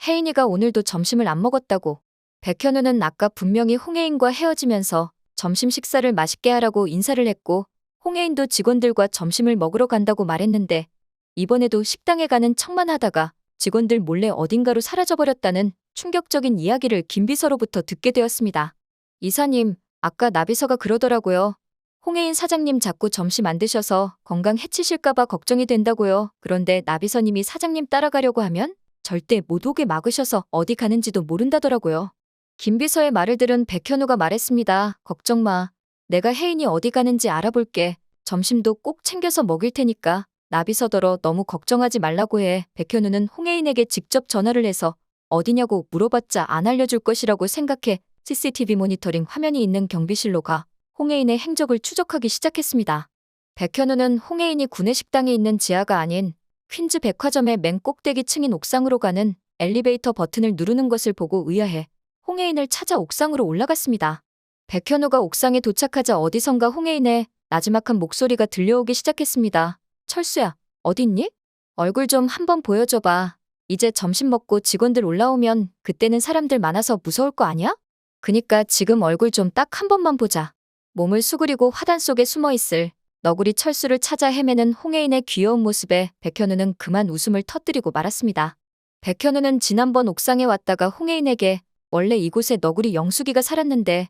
혜인이가 오늘도 점심을 안 먹었다고. 백현우는 아까 분명히 홍혜인과 헤어지면서 점심 식사를 맛있게 하라고 인사를 했고 홍혜인도 직원들과 점심을 먹으러 간다고 말했는데 이번에도 식당에 가는 척만 하다가 직원들 몰래 어딘가로 사라져버렸다는 충격적인 이야기를 김비서로부터 듣게 되었습니다. 이사님, 아까 나비서가 그러더라고요. 홍혜인 사장님 자꾸 점심 안 드셔서 건강 해치실까봐 걱정이 된다고요. 그런데 나비서님이 사장님 따라가려고 하면 절대 못 오게 막으셔서 어디 가는지도 모른다더라고요. 김비서의 말을 들은 백현우가 말했습니다. 걱정 마. 내가 혜인이 어디 가는지 알아볼게. 점심도 꼭 챙겨서 먹일 테니까 나비서더러 너무 걱정하지 말라고 해. 백현우는 홍혜인에게 직접 전화를 해서 어디냐고 물어봤자 안 알려줄 것이라고 생각해 CCTV 모니터링 화면이 있는 경비실로 가 홍혜인의 행적을 추적하기 시작했습니다. 백현우는 홍혜인이 구내식당에 있는 지하가 아닌 퀸즈 백화점의 맨 꼭대기 층인 옥상으로 가는 엘리베이터 버튼을 누르는 것을 보고 의아해 홍혜인을 찾아 옥상으로 올라갔습니다. 백현우가 옥상에 도착하자 어디선가 홍혜인의 나지막한 목소리가 들려오기 시작했습니다. 철수야, 어딨니? 얼굴 좀 한번 보여줘봐. 이제 점심 먹고 직원들 올라오면 그때는 사람들 많아서 무서울 거 아니야? 그니까 지금 얼굴 좀 딱 한 번만 보자. 몸을 수그리고 화단 속에 숨어있을 너구리 철수를 찾아 헤매는 홍혜인의 귀여운 모습에 백현우는 그만 웃음을 터뜨리고 말았습니다. 백현우는 지난번 옥상에 왔다가 홍혜인에게 원래 이곳에 너구리 영숙이가 살았는데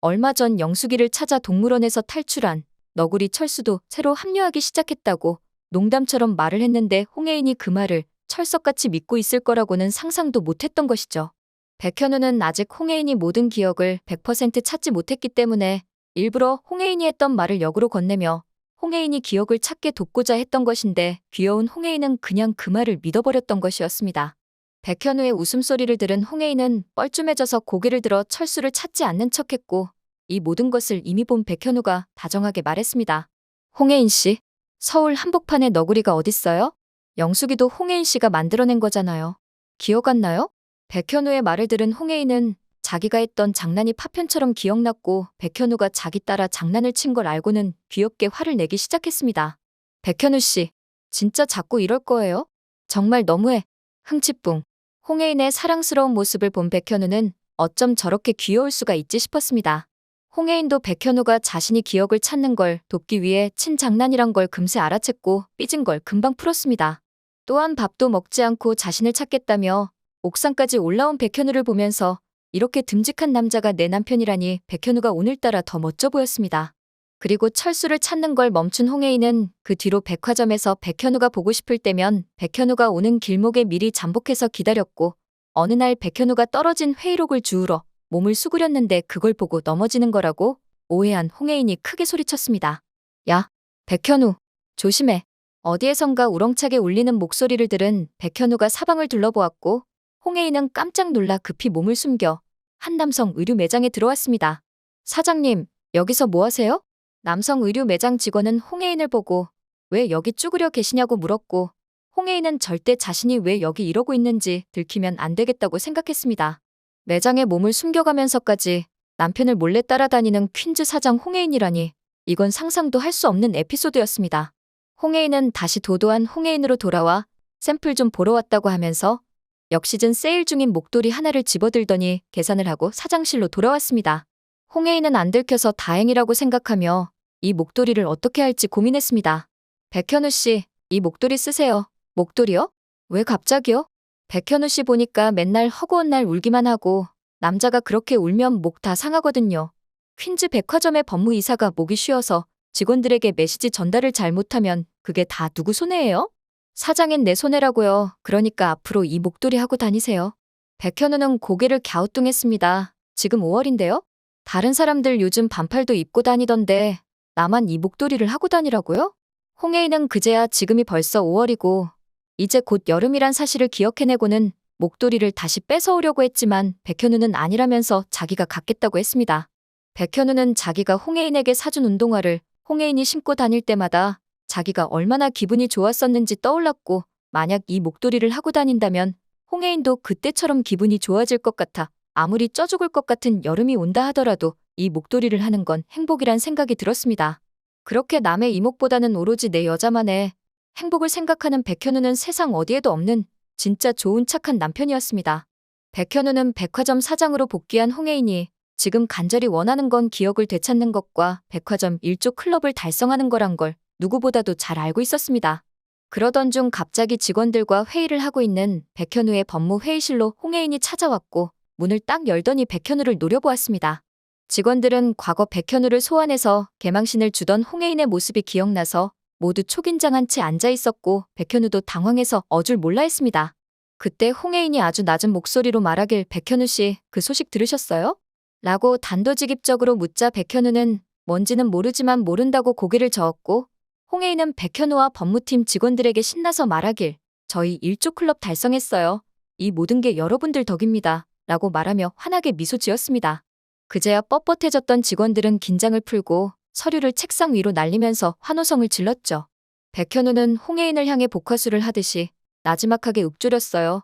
얼마 전 영숙이를 찾아 동물원에서 탈출한 너구리 철수도 새로 합류하기 시작했다고 농담처럼 말을 했는데 홍혜인이 그 말을 철석같이 믿고 있을 거라고는 상상도 못했던 것이죠. 백현우는 아직 홍혜인이 모든 기억을 100% 찾지 못했기 때문에 일부러 홍혜인이 했던 말을 역으로 건네며 홍혜인이 기억을 찾게 돕고자 했던 것인데 귀여운 홍혜인은 그냥 그 말을 믿어버렸던 것이었습니다. 백현우의 웃음소리를 들은 홍혜인은 뻘쭘해져서 고개를 들어 철수를 찾지 않는 척했고 이 모든 것을 이미 본 백현우가 다정하게 말했습니다. 홍혜인 씨, 서울 한복판에 너구리가 어딨어요? 영숙이도 홍혜인 씨가 만들어낸 거잖아요. 기억 안 나요? 백현우의 말을 들은 홍혜인은 자기가 했던 장난이 파편처럼 기억났고 백현우가 자기 따라 장난을 친 걸 알고는 귀엽게 화를 내기 시작했습니다. 백현우 씨, 진짜 자꾸 이럴 거예요? 정말 너무해. 흥칫뿡. 홍혜인의 사랑스러운 모습을 본 백현우는 어쩜 저렇게 귀여울 수가 있지 싶었습니다. 홍혜인도 백현우가 자신이 기억을 찾는 걸 돕기 위해 친 장난이란 걸 금세 알아챘고 삐진 걸 금방 풀었습니다. 또한 밥도 먹지 않고 자신을 찾겠다며 옥상까지 올라온 백현우를 보면서 이렇게 듬직한 남자가 내 남편이라니 백현우가 오늘따라 더 멋져 보였습니다. 그리고 철수를 찾는 걸 멈춘 홍혜인은 그 뒤로 백화점에서 백현우가 보고 싶을 때면 백현우가 오는 길목에 미리 잠복해서 기다렸고 어느 날 백현우가 떨어진 회의록을 주우러 몸을 수그렸는데 그걸 보고 넘어지는 거라고 오해한 홍혜인이 크게 소리쳤습니다. 야, 백현우, 조심해. 어디에선가 우렁차게 울리는 목소리를 들은 백현우가 사방을 둘러보았고 홍혜인은 깜짝 놀라 급히 몸을 숨겨 한 남성 의류 매장에 들어왔습니다. 사장님, 여기서 뭐 하세요? 남성 의류 매장 직원은 홍혜인을 보고 왜 여기 쭈그려 계시냐고 물었고 홍혜인은 절대 자신이 왜 여기 이러고 있는지 들키면 안 되겠다고 생각했습니다. 매장에 몸을 숨겨가면서까지 남편을 몰래 따라다니는 퀸즈 사장 홍혜인이라니 이건 상상도 할 수 없는 에피소드였습니다. 홍혜인은 다시 도도한 홍혜인으로 돌아와 샘플 좀 보러 왔다고 하면서 역시즌 세일 중인 목도리 하나를 집어들더니 계산을 하고 사장실로 돌아왔습니다. 홍혜인은 안 들켜서 다행이라고 생각하며 이 목도리를 어떻게 할지 고민했습니다. 백현우 씨, 이 목도리 쓰세요. 목도리요? 왜 갑자기요? 백현우 씨 보니까 맨날 허구한 날 울기만 하고 남자가 그렇게 울면 목 다 상하거든요. 퀸즈 백화점의 법무이사가 목이 쉬어서 직원들에게 메시지 전달을 잘못하면 그게 다 누구 손해예요? 사장인 내 손해라고요. 그러니까 앞으로 이 목도리 하고 다니세요. 백현우는 고개를 갸우뚱했습니다. 지금 5월인데요? 다른 사람들 요즘 반팔도 입고 다니던데 나만 이 목도리를 하고 다니라고요? 홍혜인은 그제야 지금이 벌써 5월이고 이제 곧 여름이란 사실을 기억해내고는 목도리를 다시 뺏어오려고 했지만 백현우는 아니라면서 자기가 갖겠다고 했습니다. 백현우는 자기가 홍혜인에게 사준 운동화를 홍혜인이 신고 다닐 때마다 자기가 얼마나 기분이 좋았었는지 떠올랐고 만약 이 목도리를 하고 다닌다면 홍혜인도 그때처럼 기분이 좋아질 것 같아 아무리 쪄 죽을 것 같은 여름이 온다 하더라도 이 목도리를 하는 건 행복이란 생각이 들었습니다. 그렇게 남의 이목보다는 오로지 내 여자만의 행복을 생각하는 백현우는 세상 어디에도 없는 진짜 좋은 착한 남편이었습니다. 백현우는 백화점 사장으로 복귀한 홍혜인이 지금 간절히 원하는 건 기억을 되찾는 것과 백화점 1조 클럽을 달성하는 거란 걸 누구보다도 잘 알고 있었습니다. 그러던 중 갑자기 직원들과 회의를 하고 있는 백현우의 법무 회의실로 홍혜인이 찾아왔고 문을 딱 열더니 백현우를 노려보았습니다. 직원들은 과거 백현우를 소환해서 개망신을 주던 홍혜인의 모습이 기억나서 모두 초긴장한 채 앉아 있었고 백현우도 당황해서 어줄 몰라 했습니다. 그때 홍혜인이 아주 낮은 목소리로 말하길 백현우 씨, 그 소식 들으셨어요? 라고 단도직입적으로 묻자 백현우는 뭔지는 모르지만 모른다고 고개를 저었고 홍혜인은 백현우와 법무팀 직원들에게 신나서 말하길 저희 1조 클럽 달성했어요. 이 모든 게 여러분들 덕입니다. 라고 말하며 환하게 미소 지었습니다. 그제야 뻣뻣해졌던 직원들은 긴장을 풀고 서류를 책상 위로 날리면서 환호성을 질렀죠. 백현우는 홍혜인을 향해 복화술을 하듯이 나지막하게 읊조렸어요.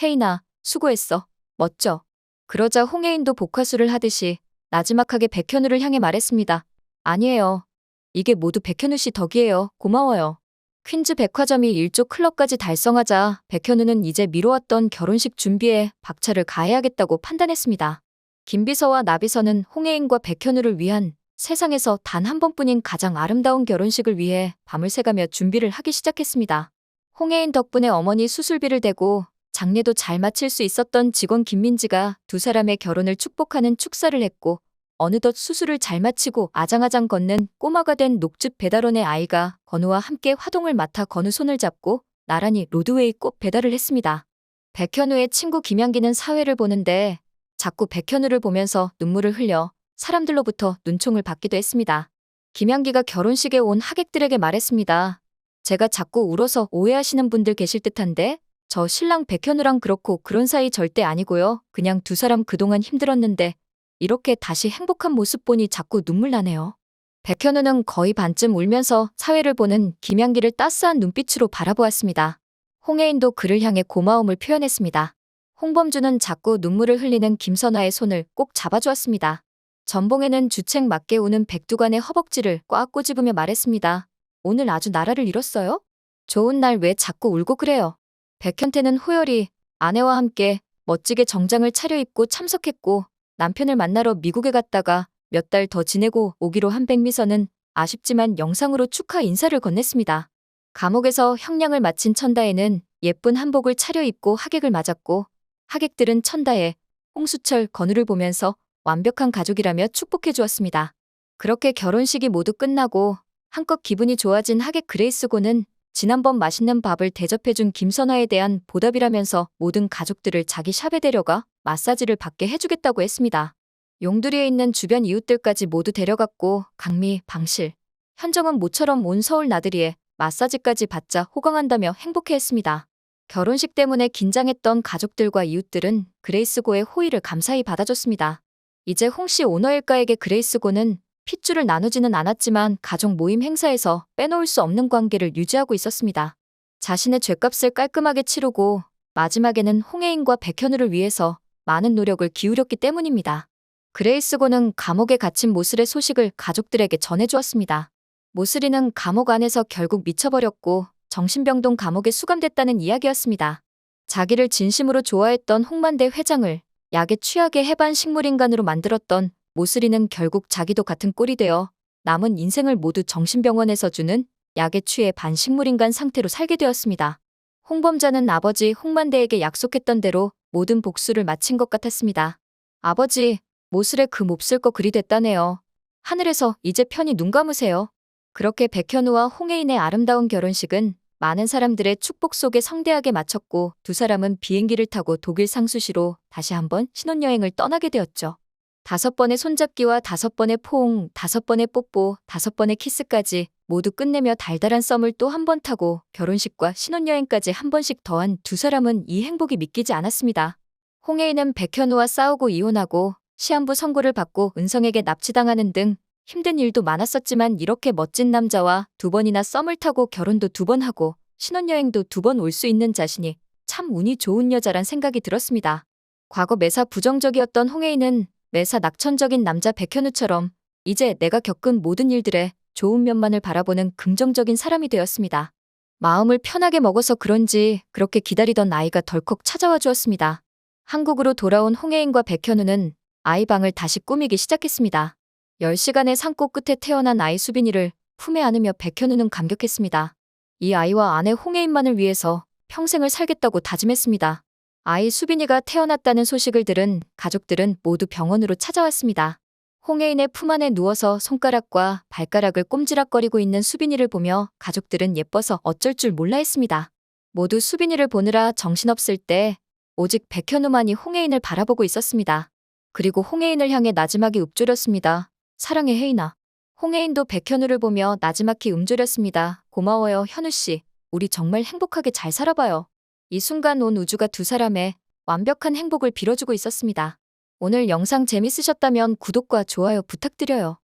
혜인아, 수고했어. 멋져. 그러자 홍혜인도 복화술을 하듯이 나지막하게 백현우를 향해 말했습니다. 아니에요. 이게 모두 백현우 씨 덕이에요. 고마워요. 퀸즈 백화점이 1조 클럽까지 달성하자 백현우는 이제 미뤄왔던 결혼식 준비에 박차를 가해야겠다고 판단했습니다. 김비서와 나비서는 홍혜인과 백현우를 위한 세상에서 단 한 번뿐인 가장 아름다운 결혼식을 위해 밤을 새가며 준비를 하기 시작했습니다. 홍혜인 덕분에 어머니 수술비를 대고 장례도 잘 마칠 수 있었던 직원 김민지가 두 사람의 결혼을 축복하는 축사를 했고 어느덧 수술을 잘 마치고 아장아장 걷는 꼬마가 된 녹즙 배달원의 아이가 건우와 함께 화동을 맡아 건우 손을 잡고 나란히 로드웨이 꽃 배달을 했습니다. 백현우의 친구 김양기는 사회를 보는데 자꾸 백현우를 보면서 눈물을 흘려 사람들로부터 눈총을 받기도 했습니다. 김양기가 결혼식에 온 하객들에게 말했습니다. 제가 자꾸 울어서 오해하시는 분들 계실 듯한데 저 신랑 백현우랑 그렇고 그런 사이 절대 아니고요. 그냥 두 사람 그동안 힘들었는데 이렇게 다시 행복한 모습 보니 자꾸 눈물 나네요. 백현우는 거의 반쯤 울면서 사회를 보는 김양기를 따스한 눈빛으로 바라보았습니다. 홍혜인도 그를 향해 고마움을 표현했습니다. 홍범주는 자꾸 눈물을 흘리는 김선아의 손을 꼭 잡아주었습니다. 전봉에는 주책 맞게 우는 백두관의 허벅지를 꽉 꼬집으며 말했습니다. 오늘 아주 나라를 잃었어요? 좋은 날 왜 자꾸 울고 그래요? 백현태는 호열히 아내와 함께 멋지게 정장을 차려입고 참석했고 남편을 만나러 미국에 갔다가 몇 달 더 지내고 오기로 한 백미선은 아쉽지만 영상으로 축하 인사를 건넸습니다. 감옥에서 형량을 마친 천다혜는 예쁜 한복을 차려입고 하객을 맞았고 하객들은 천다혜, 홍수철, 건우를 보면서 완벽한 가족이라며 축복해 주었습니다. 그렇게 결혼식이 모두 끝나고 한껏 기분이 좋아진 하객 그레이스고는 지난번 맛있는 밥을 대접해준 김선화에 대한 보답이라면서 모든 가족들을 자기 샵에 데려가 마사지를 받게 해주겠다고 했습니다. 용두리에 있는 주변 이웃들까지 모두 데려갔고 강미, 방실, 현정은 모처럼 온 서울 나들이에 마사지까지 받자 호강한다며 행복해했습니다. 결혼식 때문에 긴장했던 가족들과 이웃들은 그레이스고의 호의를 감사히 받아줬습니다. 이제 홍씨 오너일가에게 그레이스고는 핏줄을 나누지는 않았지만 가족 모임 행사에서 빼놓을 수 없는 관계를 유지하고 있었습니다. 자신의 죗값을 깔끔하게 치르고 마지막에는 홍혜인과 백현우를 위해서 많은 노력을 기울였기 때문입니다. 그레이스고는 감옥에 갇힌 모슬의 소식을 가족들에게 전해주었습니다. 모슬이는 감옥 안에서 결국 미쳐버렸고 정신병동 감옥에 수감됐다는 이야기였습니다. 자기를 진심으로 좋아했던 홍만대 회장을 약에 취하게 해반 식물인간으로 만들었던 모슬이는 결국 자기도 같은 꼴이 되어 남은 인생을 모두 정신병원에서 주는 약에 취해 반식물인간 상태로 살게 되었습니다. 홍범자는 아버지 홍만대에게 약속했던 대로 모든 복수를 마친 것 같았습니다. 아버지, 모슬의 그 몹쓸 거 그리 됐다네요. 하늘에서 이제 편히 눈 감으세요. 그렇게 백현우와 홍혜인의 아름다운 결혼식은 많은 사람들의 축복 속에 성대하게 마쳤고 두 사람은 비행기를 타고 독일 상수시로 다시 한번 신혼여행을 떠나게 되었죠. 5번의 손잡기와 5번의 포옹, 5번의 뽀뽀, 5번의 키스까지 모두 끝내며 달달한 썸을 또 한 번 타고 결혼식과 신혼여행까지 한 번씩 더한 두 사람은 이 행복이 믿기지 않았습니다. 홍혜인은 백현우와 싸우고 이혼하고 시한부 선고를 받고 은성에게 납치당하는 등 힘든 일도 많았었지만 이렇게 멋진 남자와 2번이나 썸을 타고 결혼도 2번 하고 신혼여행도 2번 올 수 있는 자신이 참 운이 좋은 여자란 생각이 들었습니다. 과거 매사 부정적이었던 홍혜인은 매사 낙천적인 남자 백현우처럼 이제 내가 겪은 모든 일들의 좋은 면만을 바라보는 긍정적인 사람이 되었습니다. 마음을 편하게 먹어서 그런지 그렇게 기다리던 아이가 덜컥 찾아와 주었습니다. 한국으로 돌아온 홍혜인과 백현우는 아이 방을 다시 꾸미기 시작했습니다. 10시간의 산골 끝에 태어난 아이 수빈이를 품에 안으며 백현우는 감격했습니다. 이 아이와 아내 홍혜인만을 위해서 평생을 살겠다고 다짐했습니다. 아이 수빈이가 태어났다는 소식을 들은 가족들은 모두 병원으로 찾아왔습니다. 홍혜인의 품 안에 누워서 손가락과 발가락을 꼼지락거리고 있는 수빈이를 보며 가족들은 예뻐서 어쩔 줄 몰라 했습니다. 모두 수빈이를 보느라 정신없을 때 오직 백현우만이 홍혜인을 바라보고 있었습니다. 그리고 홍혜인을 향해 나지막이 읊조렸습니다. 사랑해 혜인아. 홍혜인도 백현우를 보며 나지막히 움조렸습니다. 고마워요 현우씨. 우리 정말 행복하게 잘 살아봐요. 이 순간 온 우주가 두 사람의 완벽한 행복을 빌어주고 있었습니다. 오늘 영상 재밌으셨다면 구독과 좋아요 부탁드려요.